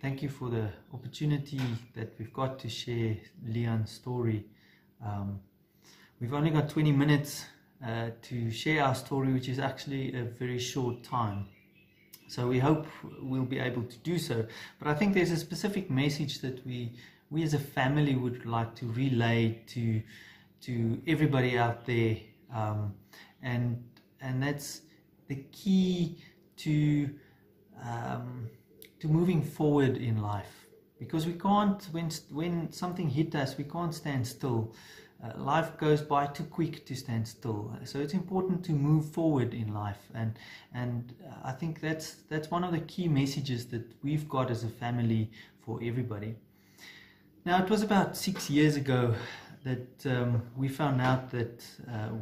thank you for the opportunity that we've got to share Leon's story. We've only got 20 minutes to share our story, which is actually a very short time. So we hope we'll be able to do so. But I think there's a specific message that we as a family would like to relay to everybody out there, and that's the key to moving forward in life, because we can't, when something hit us, we can't stand still. Life goes by too quick to stand still. So it's important to move forward in life, and I think that's one of the key messages that we've got as a family for everybody. Now, it was about 6 years ago that we found out that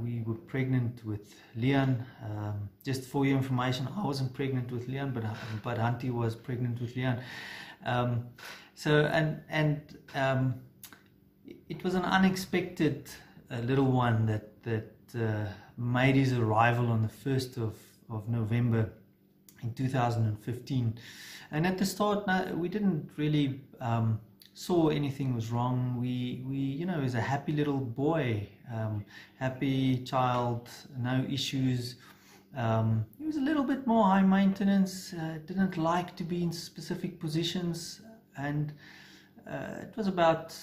we were pregnant with Leon. Just for your information, I wasn't pregnant with Leon, but Hanti was pregnant with Leon. It was an unexpected little one that made his arrival on the 1st of November in 2015. And at the start, we didn't really saw anything was wrong. We he was a happy little boy, happy child, no issues. He was a little bit more high maintenance, didn't like to be in specific positions, and it was about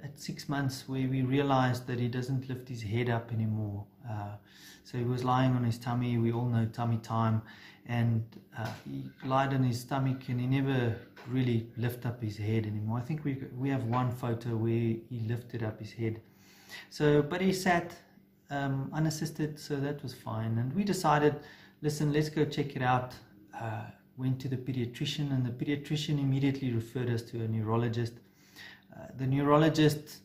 at 6 months where we realized that he doesn't lift his head up anymore. So he was lying on his tummy. We all know tummy time, and he lied on his stomach and he never really lifted up his head anymore. I think we have one photo where he lifted up his head. So, but he sat unassisted, so that was fine. And we decided, listen, let's go check it out. Went to the pediatrician, and the pediatrician immediately referred us to a neurologist. The neurologist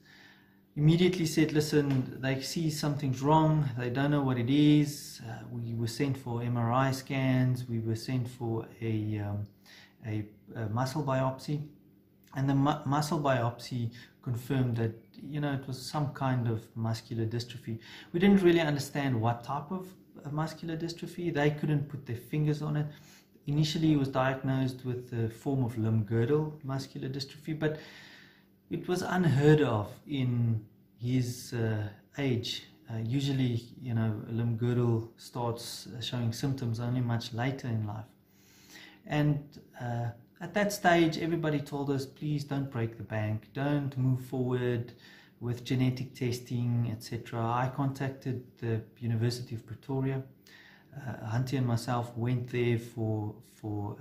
immediately said, listen, they see something's wrong, they don't know what it is. We were sent for MRI scans, we were sent for a muscle biopsy, and the muscle biopsy confirmed that it was some kind of muscular dystrophy. We didn't really understand what type of muscular dystrophy. They couldn't put their fingers on it. Initially he was diagnosed with a form of limb-girdle muscular dystrophy, but it was unheard of in his age. Usually, a limb-girdle starts showing symptoms only much later in life. And at that stage, everybody told us, please don't break the bank, don't move forward with genetic testing, etc. I contacted the University of Pretoria. Hanti and myself went there for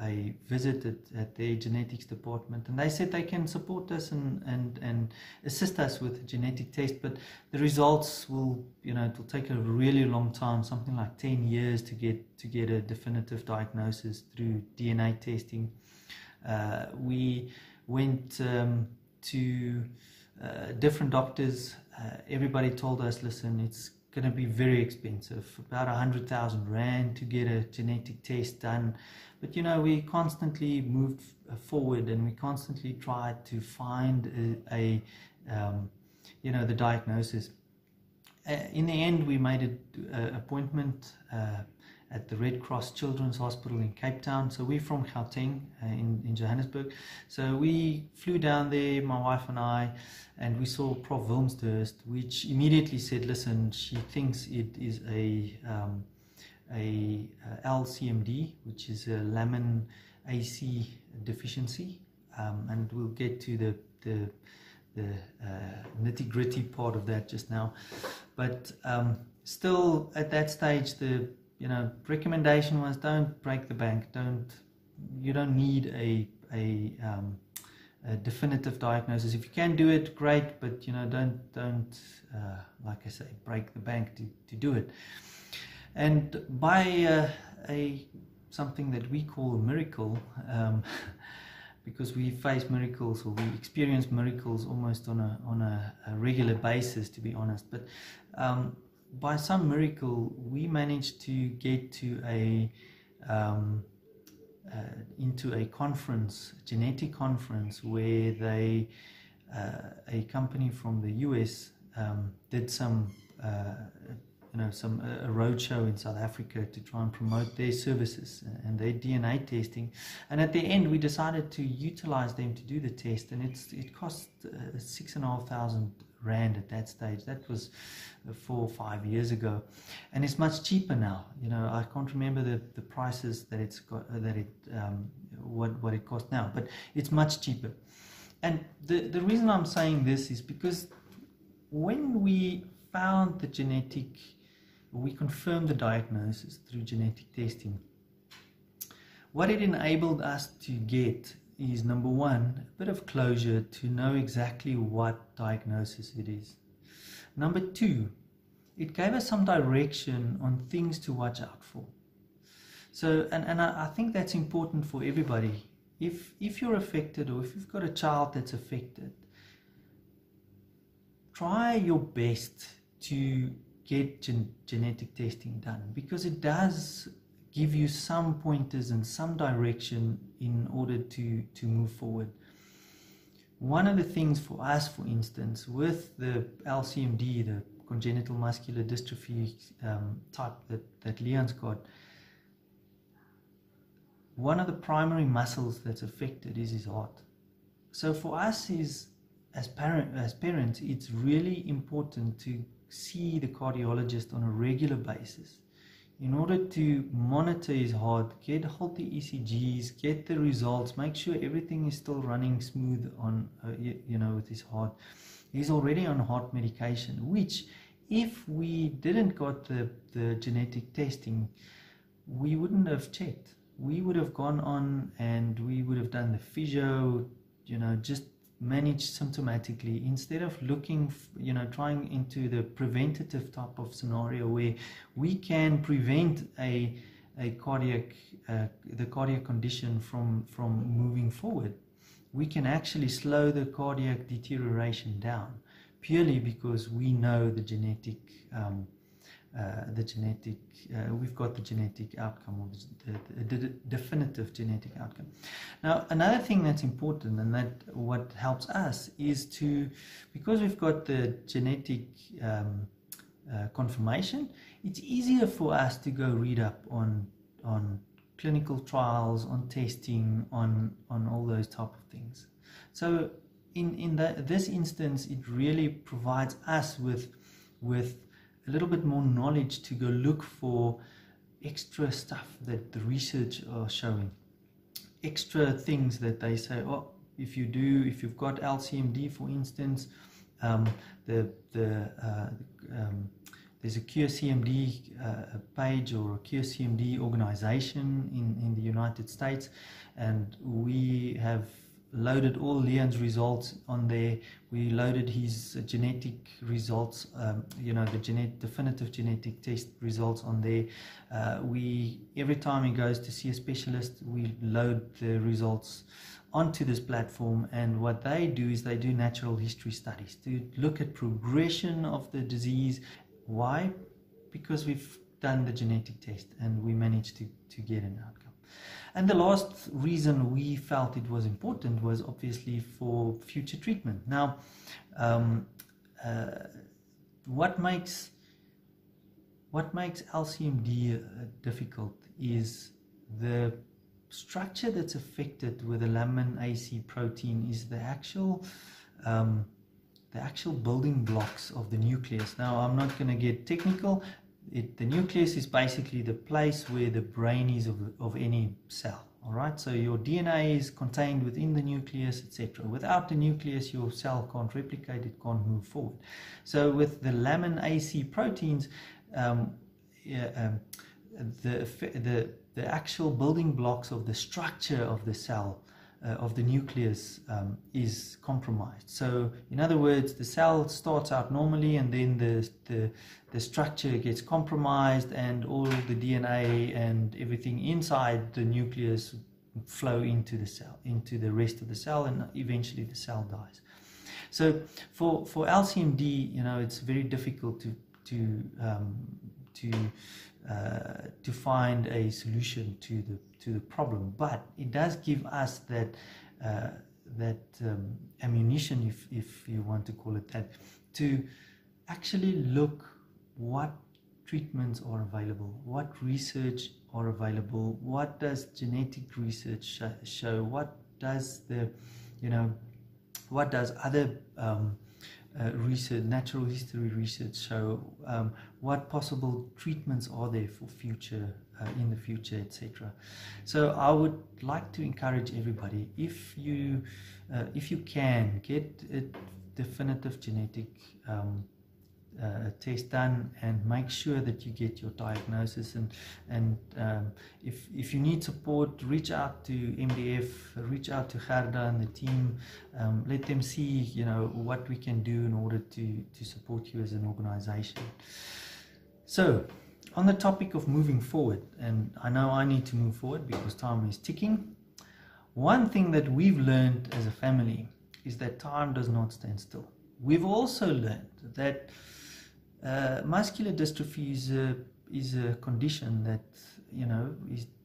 a visit at their genetics department, and they said they can support us and assist us with a genetic test, but the results will, it will take a really long time, something like 10 years to get a definitive diagnosis through DNA testing. We went to different doctors. Everybody told us, listen, it's going to be very expensive, about 100,000 Rand to get a genetic test done. But we constantly moved forward, and we constantly tried to find the diagnosis. In the end, we made an appointment at the Red Cross Children's Hospital in Cape Town. So we're from Gauteng in Johannesburg. So we flew down there, my wife and I, and we saw Prof. Wilmshurst, which immediately said, listen, she thinks it is a LCMD, which is a lamin AC deficiency, and we'll get to the nitty-gritty part of that just now. But still, at that stage, the recommendation was, don't break the bank. You don't need a definitive diagnosis. If you can do it, great, but don't like I say, break the bank to do it. And by something that we call a miracle, because we face miracles, or we experience miracles almost on a regular basis, to be honest, but by some miracle we managed to get to into a conference, a genetic conference, where a company from the US did some a roadshow in South Africa to try and promote their services and their DNA testing. And at the end, we decided to utilize them to do the test, and it cost 6,500 rand at that stage. That was 4 or 5 years ago, and it's much cheaper now. I can't remember the prices that it's got, what it costs now, but it's much cheaper. And the reason I'm saying this is because when we found we confirmed the diagnosis through genetic testing, what it enabled us to get is, number one, a bit of closure to know exactly what diagnosis it is. Number two, it gave us some direction on things to watch out for. So, and I think that's important for everybody. If you're affected, or if you've got a child that's affected, try your best to get genetic testing done, because it does give you some pointers and some direction in order to move forward. One of the things for us, for instance, with the LCMD, the congenital muscular dystrophy type that Leon's got, one of the primary muscles that's affected is his heart. So for us, as parents, it's really important to see the cardiologist on a regular basis in order to monitor his heart, get healthy ECGs, get the results, make sure everything is still running smooth on, with his heart. He's already on heart medication, which, if we didn't got the genetic testing, we wouldn't have checked. We would have gone on and we would have done the physio, just managed symptomatically, instead of looking, trying into the preventative type of scenario where we can prevent the cardiac condition from moving forward. We can actually slow the cardiac deterioration down, purely because we know the genetic we've got the genetic outcome, or the definitive genetic outcome. Now, another thing that's important, and that what helps us, is because we've got the genetic confirmation, it's easier for us to go read up on clinical trials, on testing, on all those type of things. So in this instance, it really provides us with a little bit more knowledge to go look for extra stuff that the research are showing, extra things that they say, if you've got LCMD, for instance, there's a CureCMD page, or a CureCMD organization in the United States, and we have loaded all Leon's results on there. We loaded his genetic results, the definitive genetic test results on there. Every time he goes to see a specialist, we load the results onto this platform, and what they do is they do natural history studies to look at progression of the disease. Why? Because we've done the genetic test and we managed to get an outcome. And the last reason we felt it was important was obviously for future treatment. Now, what makes LCMD difficult is the structure that's affected with the lamin AC protein is the actual building blocks of the nucleus. Now, I'm not going to get technical. The nucleus is basically the place where the brain is of any cell. All right, so your DNA is contained within the nucleus, etc. Without the nucleus, your cell can't replicate; it can't move forward. So with the lamin AC proteins, the actual building blocks of the structure of the cell, of the nucleus, is compromised. So in other words, the cell starts out normally, and then the structure gets compromised, and all the DNA and everything inside the nucleus flow into the cell, into the rest of the cell, and eventually the cell dies. So for LCMD, it's very difficult to find a solution to the problem, but it does give us that ammunition, if you want to call it that, to actually look what treatments are available, what research are available, what does genetic research show, what does what does other research, natural history research show, what possible treatments are there for future, in the future, etc. So I would like to encourage everybody, if you can, get a definitive genetic test done, and make sure that you get your diagnosis, and if you need support, reach out to MDF, reach out to Gerda and the team. Let them see what we can do in order to support you as an organization. So on the topic of moving forward, and I know I need to move forward because time is ticking, one thing that we've learned as a family is that time does not stand still. We've also learned that muscular dystrophy is a condition that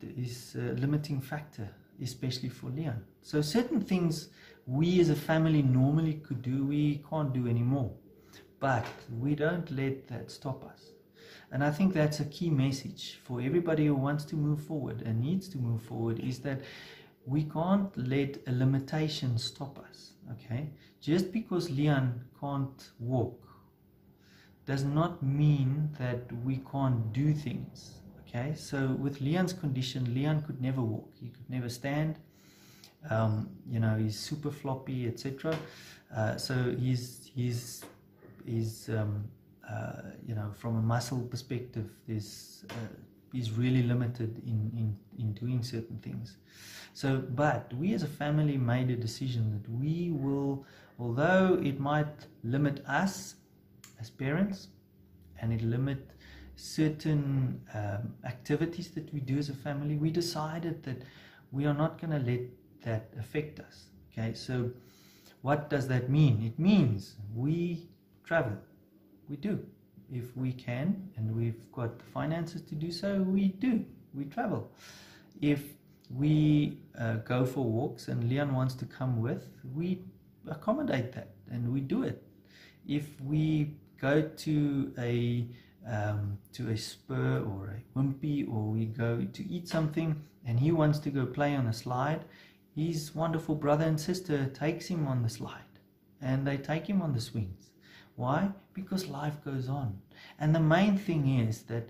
is a limiting factor, especially for Leon. So certain things we as a family normally could do, we can't do anymore, but we don't let that stop us. And I think that's a key message for everybody who wants to move forward and needs to move forward, is that we can't let a limitation stop us. Okay, just because Leon can't walk does not mean that we can't do things. Okay, so with Leon's condition, Leon could never walk, he could never stand, he's super floppy, etc. So he's from a muscle perspective, he's really limited in doing certain things. So, but we as a family made a decision that we will, although it might limit us as parents, and it limit certain activities that we do as a family, we decided that we are not going to let that affect us. Okay, so what does that mean? It means we travel. We do. If we can, and we've got the finances to do so, we do. We travel. If we go for walks and Leon wants to come with, we accommodate that and we do it. If we go to a spur or a wimpy, or we go to eat something and he wants to go play on a slide, his wonderful brother and sister takes him on the slide and they take him on the swings. Why? Because life goes on. And the main thing is that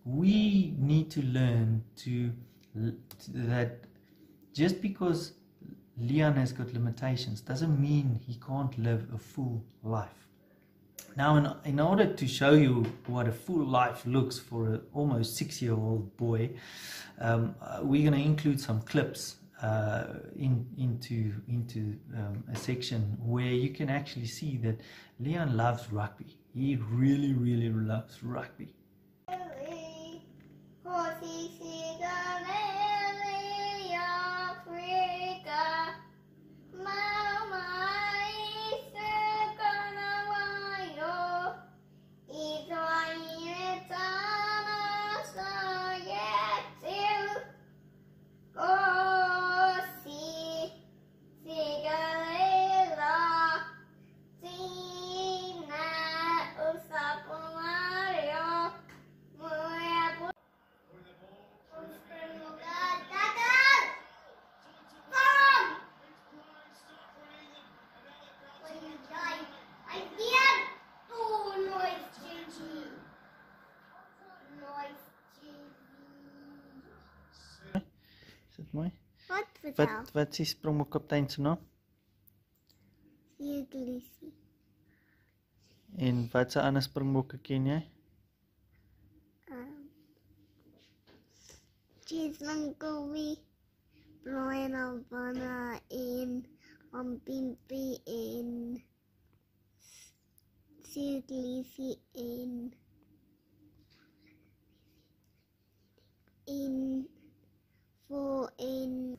we need to learn that just because Leon has got limitations doesn't mean he can't live a full life. Now, in order to show you what a full life looks for an almost 6-year-old boy, we're going to include some clips into a section where you can actually see that Leon loves rugby. He really, really loves rugby. Mooi. Wat is Springbokkaptein se naam? Siegelisie. En wat se ander springbokke ken jy? Cheesemankowie, Brian Albana en Ompimpi en Siegelisie en voor een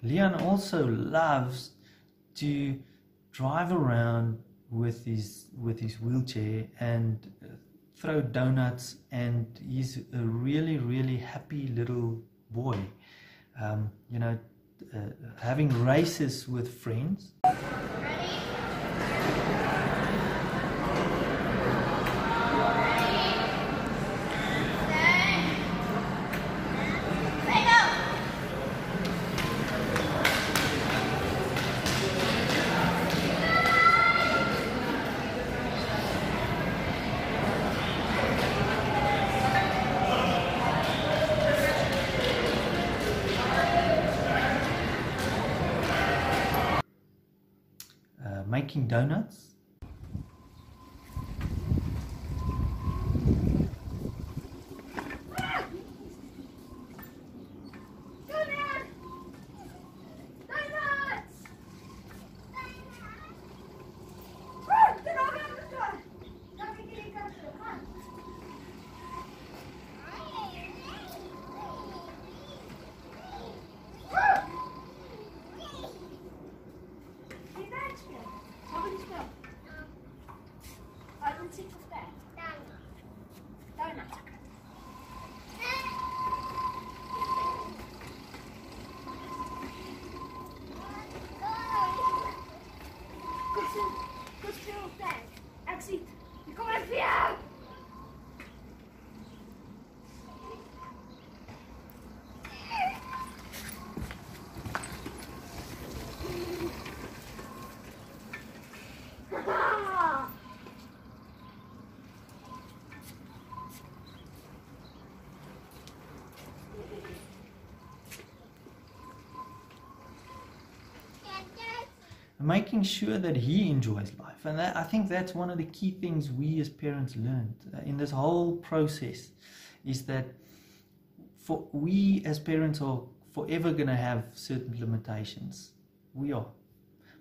Leon also loves to drive around with his wheelchair and throw donuts, and he's a really, really happy little boy. You know, having races with friends. Making donuts. Making sure that he enjoys life. And I think that's one of the key things we as parents learned in this whole process, is that we as parents are forever going to have certain limitations. We are.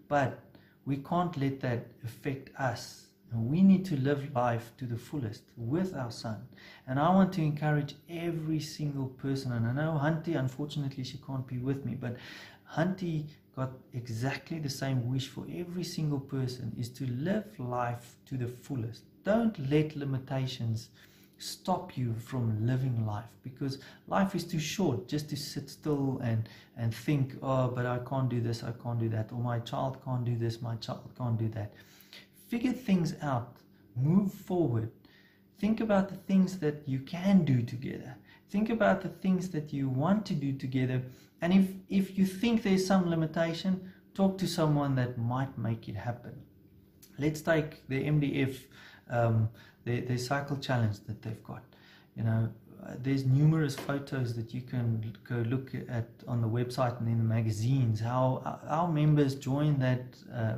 But we can't let that affect us. And we need to live life to the fullest with our son. And I want to encourage every single person, and I know Hanti, unfortunately she can't be with me, but Hanti got exactly the same wish for every single person, is to live life to the fullest. Don't let limitations stop you from living life, because life is too short just to sit still and think, oh, but I can't do this, I can't do that, or my child can't do this, my child can't do that. Figure things out, move forward, think about the things that you can do together, think about the things that you want to do together. And if you think there's some limitation, talk to someone that might make it happen. Let's take the MDF, the cycle challenge that they've got. You know, there's numerous photos that you can go look at on the website and in the magazines, how our members join that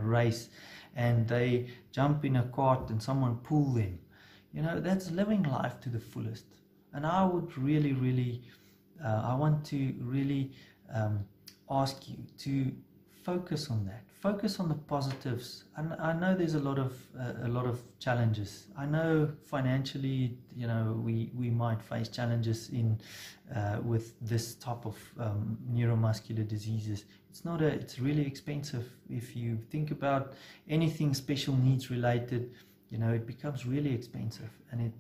race and they jump in a cart and someone pull them. You know, that's living life to the fullest. And I would really, really, I want to really ask you to focus on that. Focus on the positives. And I know there's a lot of challenges. I know financially, you know, we might face challenges in with this type of neuromuscular diseases. It's really expensive. If you think about anything special needs related, you know, it becomes really expensive, and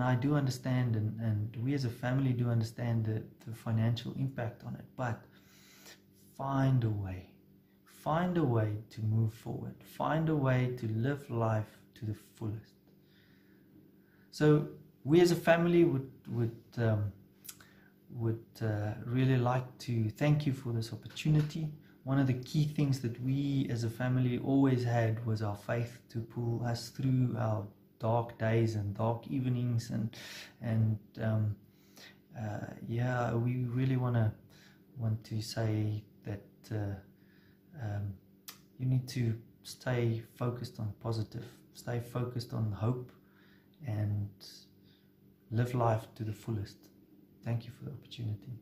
I do understand, and we as a family do understand the financial impact on it. But find a way to move forward. Find a way to live life to the fullest. So we as a family would really like to thank you for this opportunity. One of the key things that we as a family always had was our faith to pull us through our dark days and dark evenings, and yeah, we really want to say that you need to stay focused on positive, stay focused on hope, and live life to the fullest. Thank you for the opportunity.